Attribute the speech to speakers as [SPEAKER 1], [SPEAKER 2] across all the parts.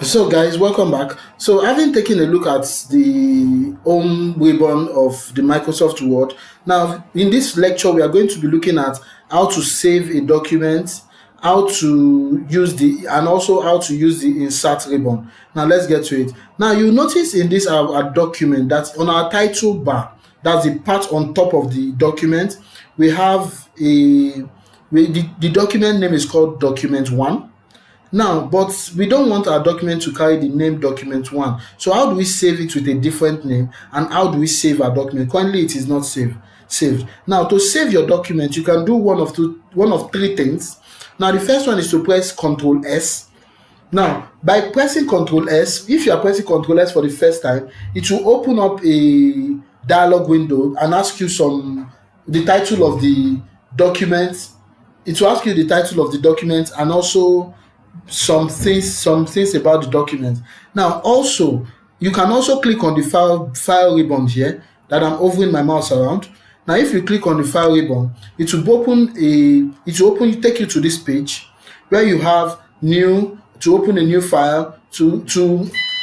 [SPEAKER 1] So, guys, welcome back. So, having taken a look at the home ribbon of the Microsoft Word, now in this lecture, we are going to be looking at how to save a document, how to use and also how to use the insert ribbon. Now, let's get to it. Now, you notice in this our document that on our title bar, that's the part on top of the document, we have the document name is called document one. Now, but we don't want our document to carry the name document one. So how do we save it with a different name, and how do we save our document? Currently, it is not saved. Now, to save your document, you can do one of three things. Now, the first one is to press Control S. Now, by pressing Control S, if you are pressing Control S for the first time, it will open up a dialog window and ask you the title of the document. It will ask you the title of the document and also some things about the document. Now, also, you can also click on the file ribbon here that I'm hovering my mouse around. Now, if you click on the file ribbon, it will take you to this page where you have new to open a new file, to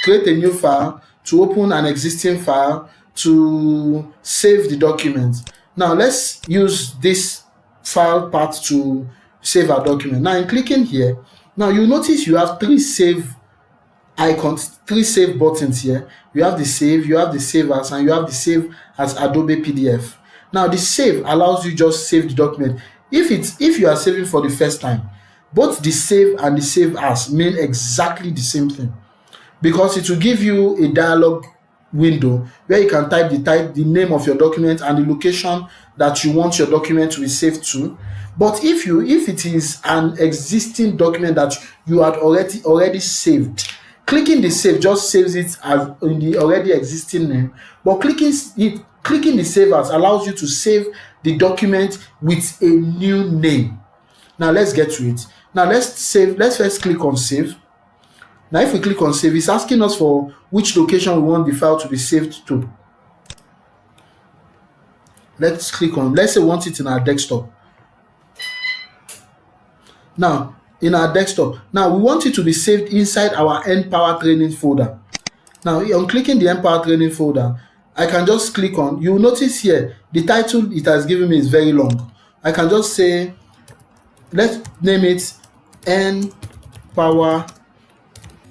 [SPEAKER 1] create a new file, to open an existing file, to save the document. Now, let's use this file part to save our document. Now, in clicking here, now you notice you have three save buttons here. You have the save, you have the save as, and you have the save as Adobe PDF. Now, the save allows you just save the document. If you are saving for the first time, both the save and the save as mean exactly the same thing, because it will give you a dialog window where you can type the name of your document and the location that you want your document to be saved to. But if it is an existing document that you had already saved, clicking the save just saves it as in the already existing name. But clicking the save as allows you to save the document with a new name. Now, let's get to it. Now, let's first click on save. Now, if we click on save, it's asking us for which location we want the file to be saved to. Let's say we want it in our desktop. Now, in our desktop, now we want it to be saved inside our Empower Training folder. Now, on clicking the Empower Training folder, I can just click on, you will notice here, the title it has given me is very long. I can just say, let's name it Empower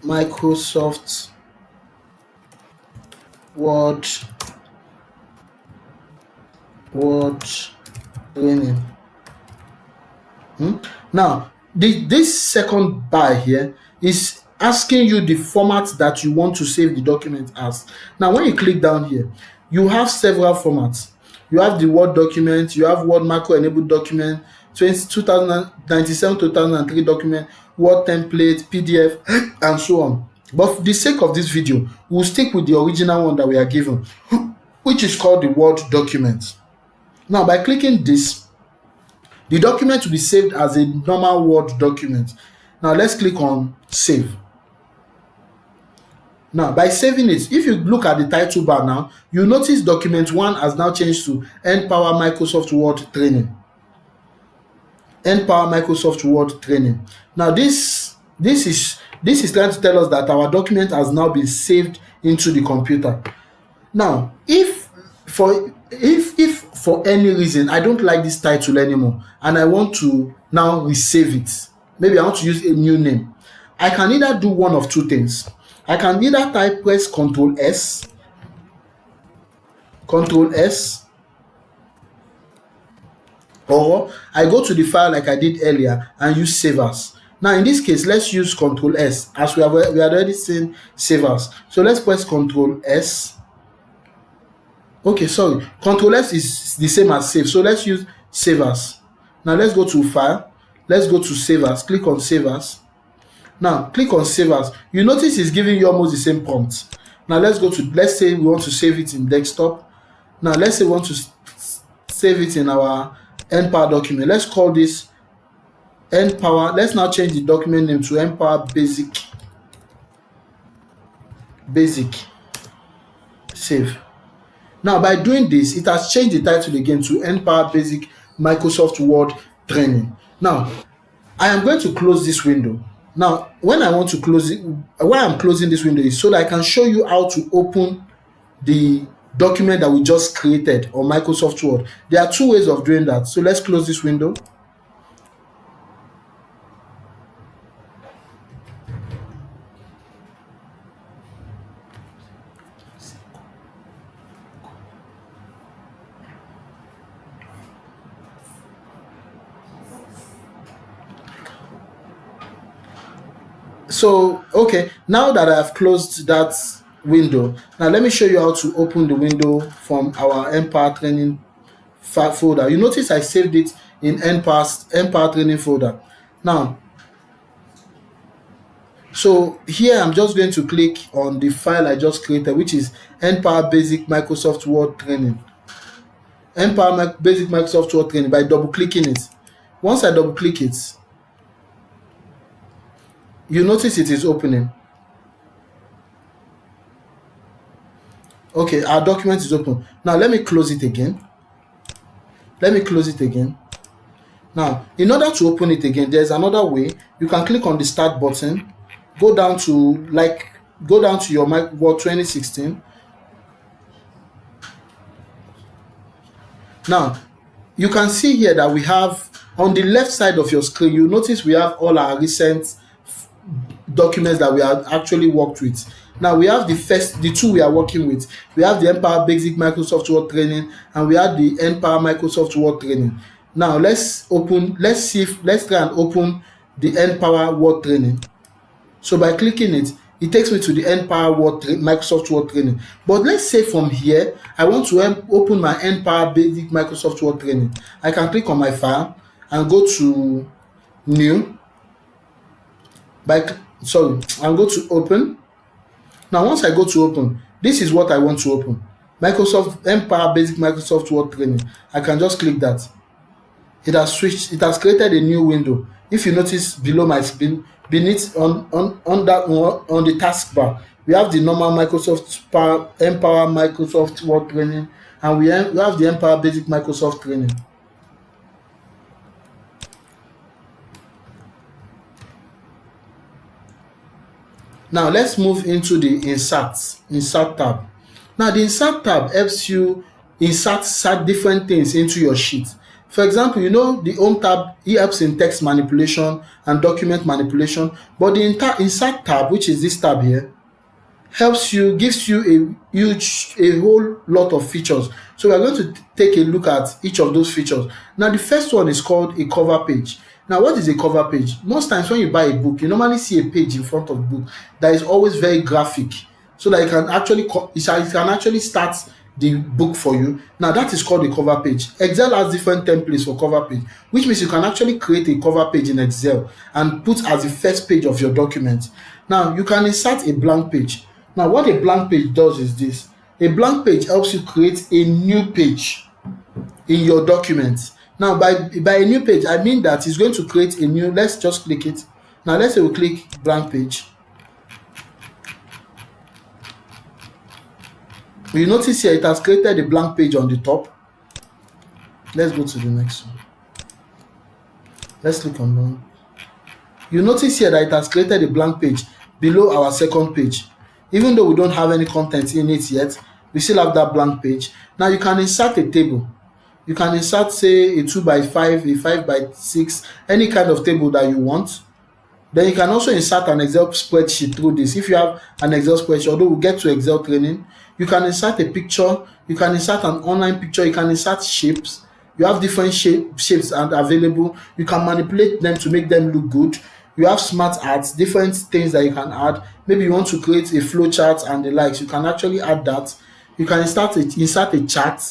[SPEAKER 1] Microsoft Word Training. Now, this second bar here is asking you the format that you want to save the document as. Now, when you click down here, you have several formats. You have the Word document, you have Word macro enabled document, 2097 to 2003 document, Word template, PDF, and so on. But for the sake of this video, we'll stick with the original one that we are given, which is called the Word document. Now, by clicking this, the document will be saved as a normal Word document. Now, let's click on save. Now, by saving it, if you look at the title bar now, you notice document one has now changed to Empower Microsoft Word Training. Empower Microsoft Word Training. Now, this is trying to tell us that our document has now been saved into the computer. Now, if for any reason I don't like this title anymore and I want to now resave it, maybe I want to use a new name, I can either do one of two things. I can either press Control S, or I go to the file like I did earlier and use save as. Now, in this case, let's use Control S, as we had already seen save as. So let's press Control S. Okay, sorry, Control S is the same as save, so let's use save as. Now, let's go to file, let's go to save as, click on save as. Now, click on save as. You notice it's giving you almost the same prompt. Now, let's say we want to save it in desktop. Now, let's say we want to save it in our Empower document. Let's call this Empower. Let's now change the document name to Empower Basic. Save. Now, by doing this, it has changed the title again to Empower Basic Microsoft Word Training. Now, I am going to close this window. Now, when I want to close it, why I'm closing this window is so that I can show you how to open the document that we just created on Microsoft Word. There are two ways of doing that. So let's close this window. So, okay, now that I've closed that window, now let me show you how to open the window from our Empower Training folder. You notice I saved it in Empower Training folder. Now, so here I'm just going to click on the file I just created, which is Empower Basic Microsoft Word Training. Basic Microsoft Word Training by double clicking it. Once I double click it, you notice it is opening. Okay, our document is open. Now let me close it again. Let me close it again. Now, in order to open it again, there's another way. You can click on the start button, go down to your Word 2016. Now, you can see here that we have on the left side of your screen, you notice we have all our recent documents that we have actually worked with. Now we have the two we are working with. We have the Empower Basic Microsoft Word Training and we have the Empower Microsoft Word Training. Now let's try and open the Empower Word Training. So by clicking it, it takes me to the Empower Microsoft Word Training. But let's say from here, I want to open my Empower Basic Microsoft Word Training. I can click on my file and go to New. And go to Open. Now once I go to Open, this is what I want to open. Microsoft Empower Basic Microsoft Word Training. I can just click that. It has created a new window. If you notice below my screen, beneath on the taskbar, we have the normal Empower Microsoft Word Training, and we have the Empower Basic Microsoft Training. Now let's move into the insert tab. Now the insert tab helps you insert different things into your sheet. For example, the home tab, it helps in text manipulation and document manipulation, but the insert tab, which is this tab here, gives you a whole lot of features. So we are going to take a look at each of those features. Now the first one is called a cover page. Now what is a cover page? Most times when you buy a book, you normally see a page in front of the book that is always very graphic, so that it can actually start the book for you. Now that is called a cover page. Excel has different templates for cover page, which means you can actually create a cover page in Excel and put as the first page of your document. Now you can insert a blank page. Now what a blank page does is this. A blank page helps you create a new page in your document. Now by a new page, I mean that it's going to create a new, let's just click it. Now let's say we click blank page. You notice here it has created a blank page on the top. Let's go to the next one. Let's click on blank. You notice here that it has created a blank page below our second page. Even though we don't have any content in it yet, we still have that blank page. Now you can insert a table. You can insert, say, a 2x5, a 5x6, any kind of table that you want. Then you can also insert an Excel spreadsheet through this. If you have an Excel spreadsheet, although we'll get to Excel training, you can insert a picture, you can insert an online picture, you can insert shapes. You have different shapes and available. You can manipulate them to make them look good. You have smart ads, different things that you can add. Maybe you want to create a flow chart and the likes. You can actually add that. You can insert a chart.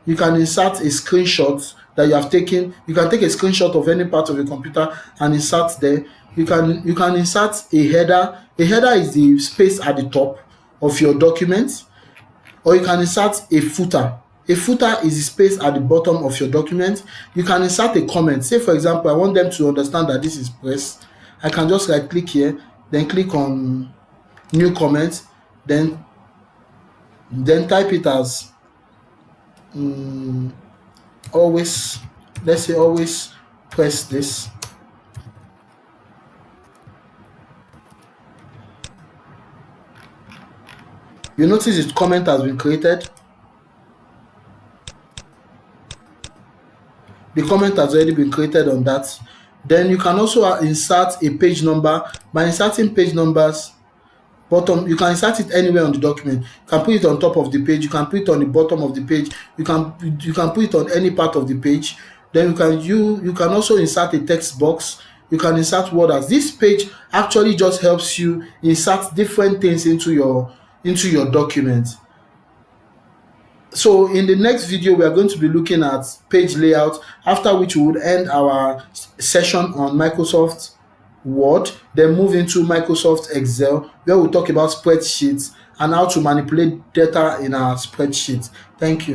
[SPEAKER 1] You can insert a screenshot that you have taken. You can take a screenshot of any part of your computer and insert there. You can insert a header. A header is the space at the top of your document, or you can insert a footer. A footer is the space at the bottom of your document. You can insert a comment. Say for example, I want them to understand that this is press. I can just right click here, then click on new comment, then type it as always, let's say always press this. You notice the comment has been created. The comment has already been created on that. Then you can also insert a page number. By inserting page numbers, bottom, you can insert it anywhere on the document. You can put it on top of the page, you can put it on the bottom of the page, you can put it on any part of the page. Then you can also insert a text box, you can insert borders. This page actually just helps you insert different things into your document. So in the next video, we are going to be looking at page layout, after which we would end our session on Microsoft Word, then move into Microsoft Excel, where we'll talk about spreadsheets and how to manipulate data in our spreadsheets. Thank you.